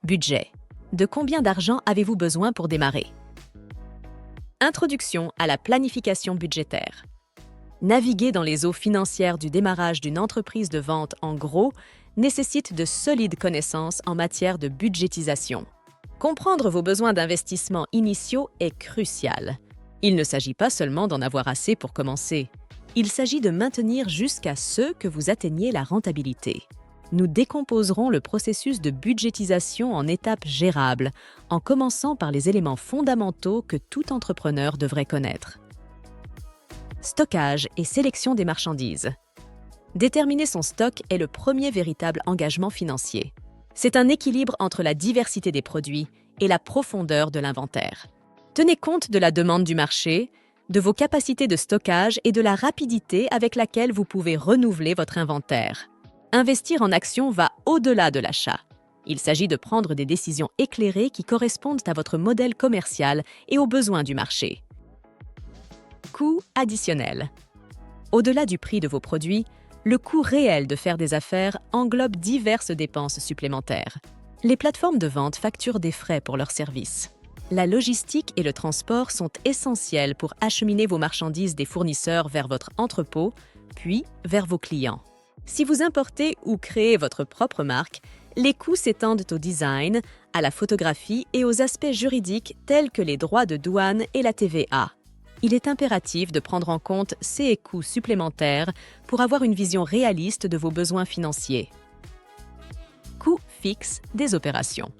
Budget. De combien d'argent avez-vous besoin pour démarrer? Introduction à la planification budgétaire. Naviguer dans les eaux financières du démarrage d'une entreprise de vente en gros nécessite de solides connaissances en matière de budgétisation. Comprendre vos besoins d'investissement initiaux est crucial. Il ne s'agit pas seulement d'en avoir assez pour commencer. Il s'agit de maintenir jusqu'à ce que vous atteigniez la rentabilité. Nous décomposerons le processus de budgétisation en étapes gérables, en commençant par les éléments fondamentaux que tout entrepreneur devrait connaître. Stockage et sélection des marchandises. Déterminer son stock est le premier véritable engagement financier. C'est un équilibre entre la diversité des produits et la profondeur de l'inventaire. Tenez compte de la demande du marché, de vos capacités de stockage et de la rapidité avec laquelle vous pouvez renouveler votre inventaire. Investir en actions va au-delà de l'achat. Il s'agit de prendre des décisions éclairées qui correspondent à votre modèle commercial et aux besoins du marché. Coûts additionnels. Au-delà du prix de vos produits, le coût réel de faire des affaires englobe diverses dépenses supplémentaires. Les plateformes de vente facturent des frais pour leurs services. La logistique et le transport sont essentiels pour acheminer vos marchandises des fournisseurs vers votre entrepôt, puis vers vos clients. Si vous importez ou créez votre propre marque, les coûts s'étendent au design, à la photographie et aux aspects juridiques tels que les droits de douane et la TVA. Il est impératif de prendre en compte ces coûts supplémentaires pour avoir une vision réaliste de vos besoins financiers. Coûts fixes des opérations.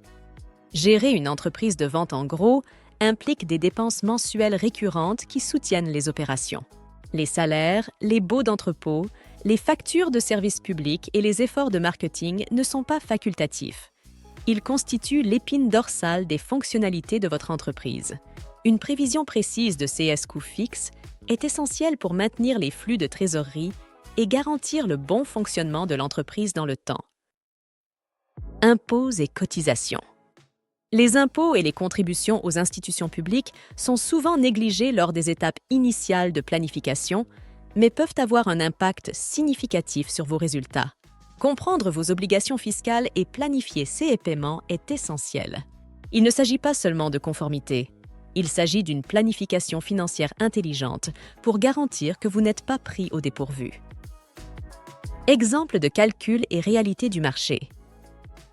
Gérer une entreprise de vente en gros implique des dépenses mensuelles récurrentes qui soutiennent les opérations. Les salaires, les baux d'entrepôt, les factures de services publics et les efforts de marketing ne sont pas facultatifs. Ils constituent l'épine dorsale des fonctionnalités de votre entreprise. Une prévision précise de ces coûts fixes est essentielle pour maintenir les flux de trésorerie et garantir le bon fonctionnement de l'entreprise dans le temps. Impôts et cotisations. Les impôts et les contributions aux institutions publiques sont souvent négligés lors des étapes initiales de planification, mais peuvent avoir un impact significatif sur vos résultats. Comprendre vos obligations fiscales et planifier ces paiements est essentiel. Il ne s'agit pas seulement de conformité. Il s'agit d'une planification financière intelligente pour garantir que vous n'êtes pas pris au dépourvu. Exemple de calcul et réalité du marché.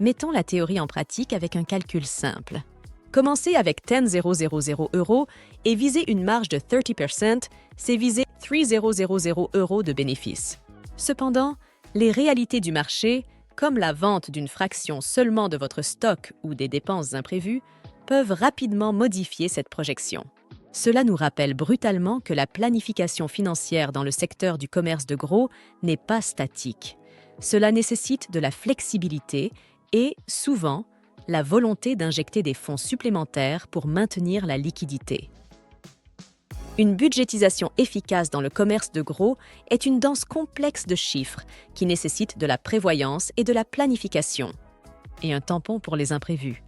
Mettons la théorie en pratique avec un calcul simple. Commencer avec 10 000 € et viser une marge de 30%, c'est viser 3000 € de bénéfices. Cependant, les réalités du marché, comme la vente d'une fraction seulement de votre stock ou des dépenses imprévues, peuvent rapidement modifier cette projection. Cela nous rappelle brutalement que la planification financière dans le secteur du commerce de gros n'est pas statique. Cela nécessite de la flexibilité et, souvent, la volonté d'injecter des fonds supplémentaires pour maintenir la liquidité. Une budgétisation efficace dans le commerce de gros est une danse complexe de chiffres qui nécessite de la prévoyance et de la planification, et un tampon pour les imprévus.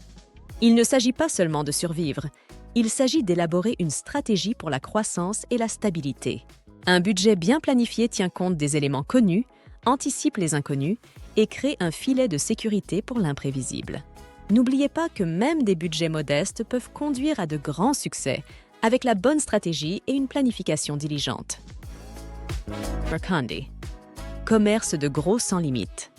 Il ne s'agit pas seulement de survivre, il s'agit d'élaborer une stratégie pour la croissance et la stabilité. Un budget bien planifié tient compte des éléments connus, anticipe les inconnus et crée un filet de sécurité pour l'imprévisible. N'oubliez pas que même des budgets modestes peuvent conduire à de grands succès avec la bonne stratégie et une planification diligente. Mercandi. Commerce de gros sans limite.